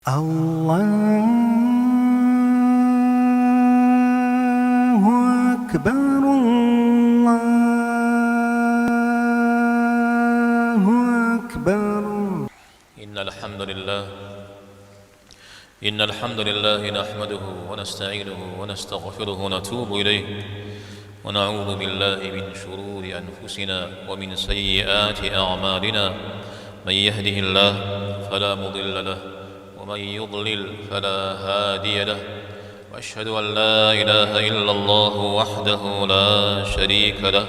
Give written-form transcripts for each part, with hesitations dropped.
Аллаху акбар, Аллаху акбар. إن الحمد لله نحمده ونستعينه ونستغفره ونتوب إليه ونعوذ بالله من شرور أنفسنا ومن سيئات أعمالنا. من يهده الله فلا مضل له ومن يضلل فلا هادي له. وأشهد أن لا إله إلا الله وحده لا شريك له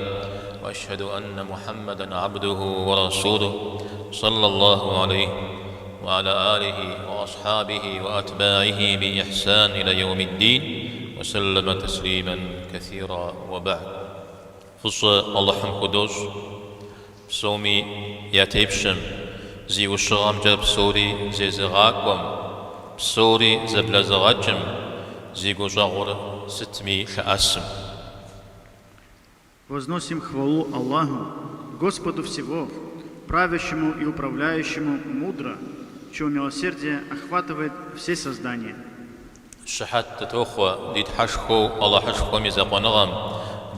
وأشهد أن محمدا عبده ورسوله صلى الله عليه وعلى آله وأصحابه وأتباعه بإحسان إلى يوم الدين وسلم تسليما كثيرا. وبعد. اللهم قدوس بسومي ياتيبشم زي وشغام جاب بسوري زي زغاكم بسوري زبلزغاجم زي гожагъор сытми лъэӏэсым. Возносим хвалу Аллаху, Господу всего, правящему и управляющему мудро, чье милосердие охватывает все создания. شحت تتوخوا ديت حشخو الله حشخو ميزاقونغم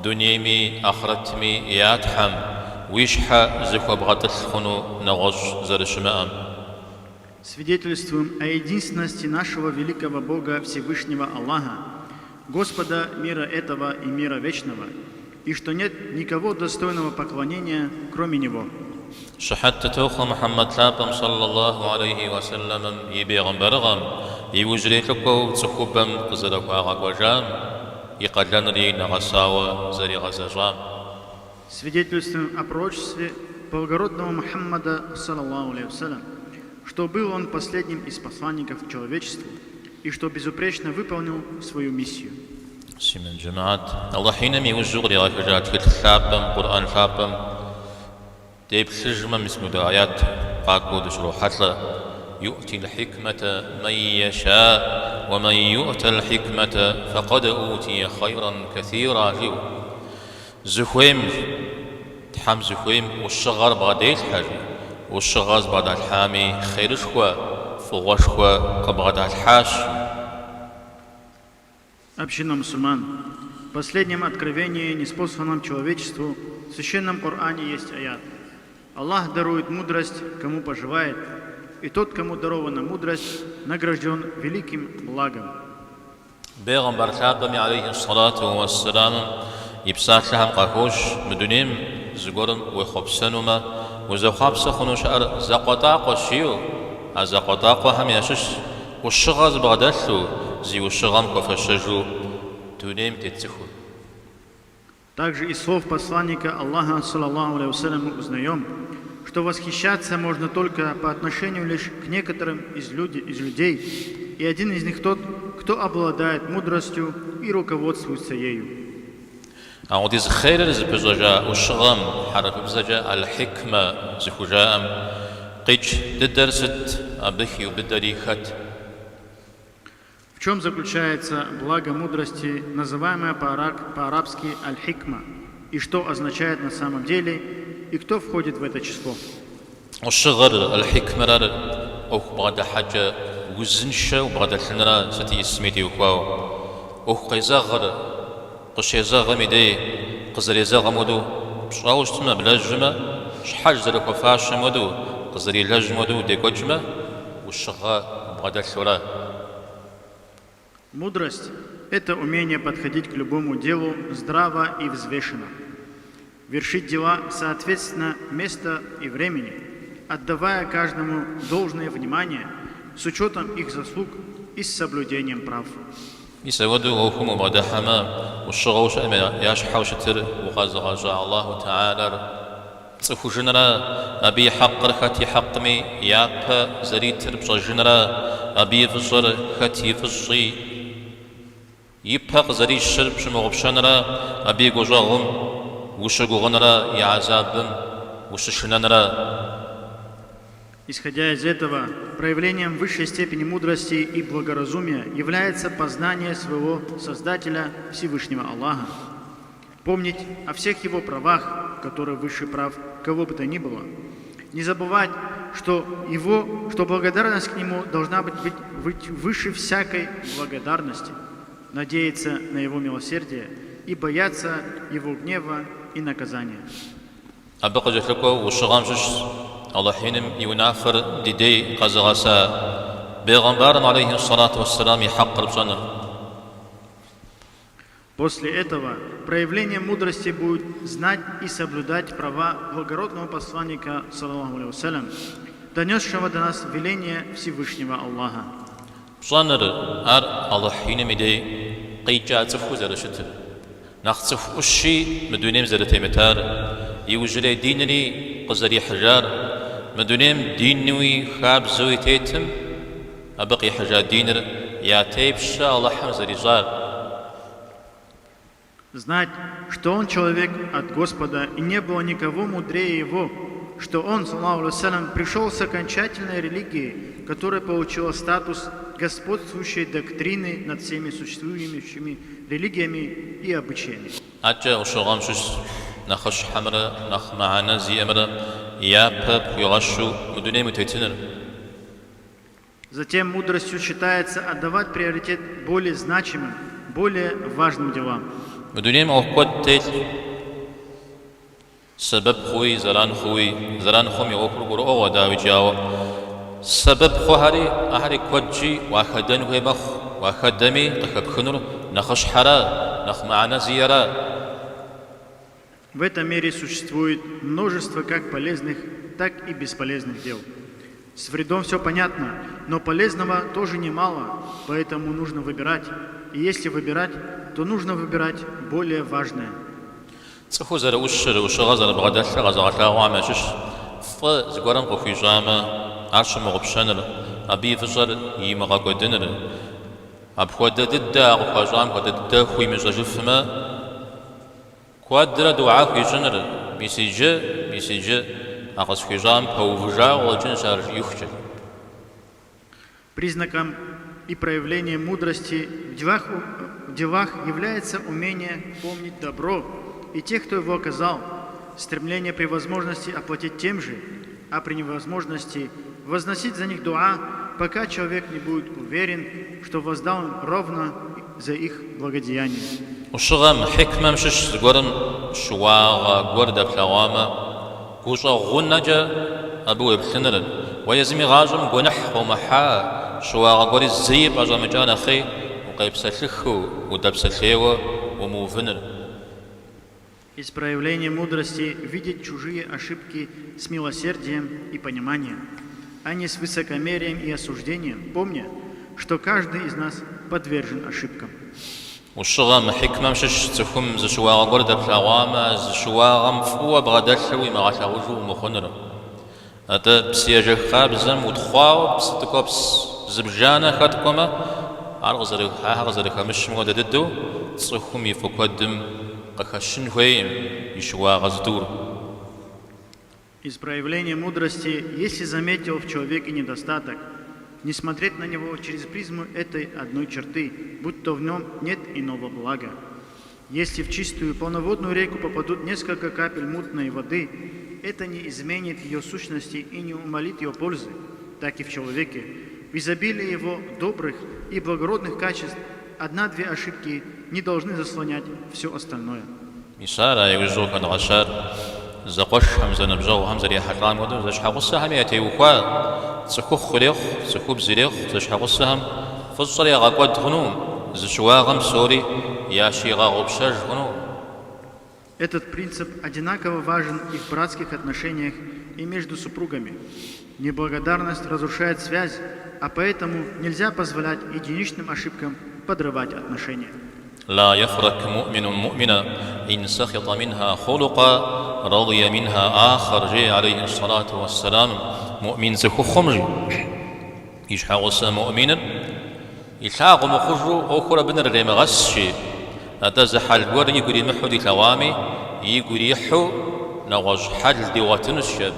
دنيمي آخرتمي ياتحم ويشحا زخوا بغتلخنو نغش زرشمام. Свидетельствуем о единственности нашего великого Бога Всевышнего Аллаха, Господа мира этого и мира вечного, и что нет никого достойного поклонения, кроме Него. شحت تتوخوا محمد لابم صلى الله عليه وسلم يبيغمبرغم يوجريتكو تسخوبم قزلكو آغاقوجام يقلنري نغساوة زري غزاجام. Свидетельствуем о пророчестве благородного Мухаммада, саллаллаху алейхи вассалям, что был он последним из посланников человечеству и что безупречно выполнил свою миссию. سيمن جماعات الله حينما يوجغ لي غفجات في الثابم قرآن ثابم ديب سجمة مسمو آيات قاكو دشرو حتى يؤتي الحكمة من يشاء ومن يؤت الحكمة فقد أوتي خيرا كثيرا له. زخويم تحم زخويم والشغر بغديت حاجة والشغاز بعد الحامي خير شخوة فغشخوة قبغد الحاش. Община мусульман, в последнем откровении, неспосланном человечеству, в священном Коране есть аят. Аллах дарует мудрость, кому пожелает, и тот, кому дарована мудрость, награжден великим благом. بيغمبر ثابم عليه الصلاة والسلام يبسات لهم قاكوش مدنيم زقورم ويخبسنوما وزخابس خنوش زقطاق الشيو زقطاق هم يشش والشغاز بغدالو زي والشغام كفشجو تونيم تتسخو. Также из слов посланника Аллаха, саллаллаху алейхи вассалям, мы узнаем, что восхищаться можно только по отношению лишь к некоторым из людей, и один из них тот, кто обладает мудростью и руководствуется ею. أعود إذا خير إذا بزجا والشغام حرف بزجا الحكمة زخجام قيش ددرست أبخي وبدري خت. В чем заключается благо мудрости, называемое по-арабски аль-хикма, и что означает на самом деле, и кто входит в это число? والشغر الحكمة أو بعد حاجة وزنشة وبعد الحنرة ستي اسميتي وكواو أو قيزاغر قشيزاغ ميدي قزريزاغ مودو شراوش تما بلاجمة شحاج زرق وفاش مودو قزري لاج مودو ديكوجمة والشغا بعد الحرة. Мудрость – это умение подходить к любому делу здраво и взвешенно, вершить дела соответственно месту и времени, отдавая каждому должное внимание с учетом их заслуг и с соблюдением прав. يسودوا وهم بعد حمام والشغوش أما يشحوش تر وغزغجا الله تعالى صفو جنرا أبي حق رختي حقمي يابا زريد تربص جنرا أبي فصر ختي فصي يبقى زريد الشرب شمغبشنرا أبي قجاغم وشغغنرا يعذابن وششننرا. Исходя из этого, проявлением высшей степени мудрости и благоразумия является познание своего Создателя Всевышнего Аллаха, помнить о всех Его правах, которые выше прав кого бы то ни было, не забывать что благодарность к Нему должна быть выше всякой благодарности, надеяться на Его милосердие и бояться Его гнева и наказания. أبقى جفلكو وشغام شش الله حينم ينافر ديدي قزغسا بيغمبارن عليه الصلاة والسلام حق ربصنر. После этого проявление мудрости будет знать и соблюдать права благородного посланника, саллаллаху алейхи вассалям, донесшего до нас веление Всевышнего Аллаха. بصنر الله حينم يدي قيجا تفو زرشتر نخصف أشي مدونيم زرتي متار يوجري دينري قزري حجار مدونيم دينوي خاب زوي تيتم أبقي حجار دينر يا تيب شاء الله حمزري زار. Знать, что он человек от Господа, и не было никого мудрее его, что он, саллаллаху алейхи вассалям, пришел с окончательной религией, которая получила статус господствующей доктрины над всеми существующими религиями и обычаями. أجا وشغام شش نخش حمرة نخ معنا زي أمرة يا باب يغشو مدوني متيتنر. Затем мудростью считается отдавать приоритет более значимым, более важным делам. مدوني موقت تيت سبب خوي زران خومي أوكل قرؤ وداوي جاو سبب خوهري أهري كوجي وأخدن هو بخ وأخدمي تكبخنر نخش حرا نخ معنا زيارة. В этом мире существует множество как полезных, так и бесполезных дел. С вредом все понятно, но полезного тоже немало, поэтому нужно выбирать. И если выбирать, то нужно выбирать более важное. صفو زر وشر وشغزر بغداد غزر تاوام شش زغورن قفي جاما عرش مغبشنر ابي فجر يمغا قدنر ابخد ددا قفجام قد ددا خوي مجفما كوادر دعاء في جنر مسج اقص في جام فوجا وجنشر يخجل. Признаком и проявлением мудрости в делах является умение помнить добро и тех, кто его оказал, стремление при возможности оплатить тем же, а при невозможности возносить за них дуа, пока человек не будет уверен, что воздал им ровно за их благодеяние. وشغم حكمة مشش زغورن شواغ غوردا بلاواما كوشا غنجا أبو ابتنر ويزمي غاجم غنح ومحا شواغ غوري الزيب أجام جانا خي وقيب سلخو ودب سلخيو وموفنر. Из проявления мудрости видеть чужие ошибки с милосердием и пониманием, а не с высокомерием и осуждением, помня, что каждый из нас подвержен ошибкам. وشغم حكمة مشش تفهم زشواغ غوردا بلاواما زشواغ مفوا بغدالحوي مغاشاوجو مخنر أتا بسياجة خابزم وتخواو بستكوبس زبجانا خاتكوما عرغزرك مش مغدا ددو تصخم يفقدم قخشن هويم يشواغ زدور. Из проявления мудрости, если заметил в человеке недостаток, не смотреть на него через призму этой одной черты, будь то в нем нет иного блага. Если в чистую полноводную реку попадут несколько капель мутной воды, это не изменит ее сущности и не умалит ее пользы, так и в человеке. В изобилии его добрых и благородных качеств одна-две ошибки не должны заслонять все остальное. زقش همزة نبجو همزة ريح حرام ودو زش حقصها ميتي وخوا سخوخ خليخ سخوب زريخ زش حقصهم فصل يا غقود غنوم زشواغم سوري يا شيغا غبشج غنوم. Этот принцип одинаково важен и в братских отношениях, и между супругами. Неблагодарность разрушает связь, а поэтому нельзя позволять единичным ошибкам подрывать отношения. لا يفرك مؤمن مؤمنا إن سخط منها خلقا رضي منها آخر جي عليه الصلاة والسلام مؤمن زخو خمري يشحاغس مؤمنا يشحاغ مخرجو أخرى بنر ريم غسشي أتزح القور يقولي محودي ثوامي يقولي يحو نغج حل ديواتن الشاب.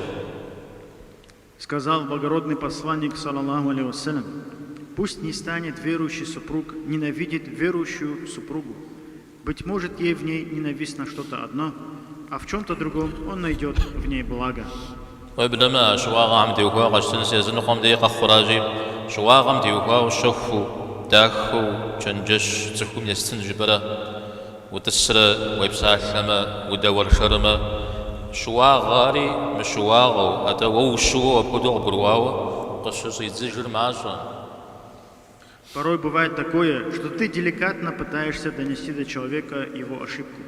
Сказал благородный посланник, саллаллаху алейхи вассалям: пусть не станет верующий супруг ненавидеть верующую супругу. Быть может, ей в ней ненавистно что-то одно, а в чем-то другом он найдет в ней благо. وابنما شواغام ديوكوا غشتنس يزنقهم ديقا خراجي شواغام ديوكوا وشخو داخو جنجش تخوم يستنجبرا وتسرى ويبساحلما ودور شرما شواغاري مشواغو أتا ووشو وبدو برواو قشش يتزجر معاشا. Порой бывает такое, что ты деликатно пытаешься донести до человека его ошибку.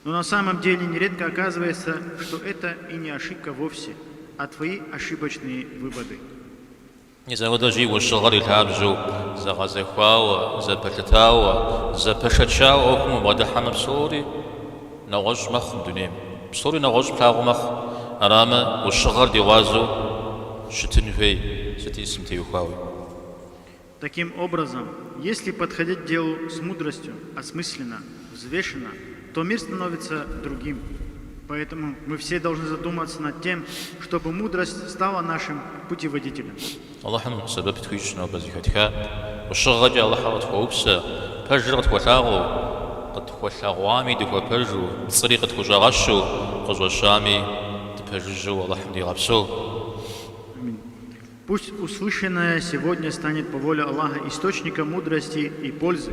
Но на самом деле нередко оказывается, что это и не ошибка вовсе, а твои ошибочные выводы. إذا ودجي والشغل الهابجو زغزخواو زبتتاو زبشتشاو أكم ودحنا بصوري نغش مخ دنيم بصوري نغش بتاعو مخ أراما والشغل ديوازو شتنفي ستيسم تيوخاوي. Таким образом, если подходить к делу с мудростью, осмысленно, взвешенно, то мир становится другим. Поэтому мы все должны задуматься над тем, чтобы мудрость стала нашим путеводителем. اللهم سبب تكويشنا بزيكتها والشغل جاء الله حرت خوبسا فجرت وثاغو قد وثاغوامي دكوا برجو بطريقة كجاغشو قزو الشامي تبججو الله حمدي غبسو. Пусть услышанное сегодня станет по воле Аллаха источником мудрости и пользы.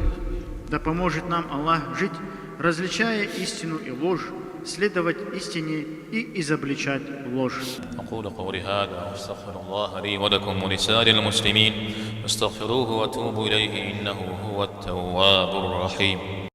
Да поможет нам Аллах жить, различая истину и ложь, следовать истине и изобличать ложь. أقول قولي هذا واستغفر الله لي ولكم ولسائر المسلمين واستغفروه واتوبوا إليه إنه هو التواب الرحيم.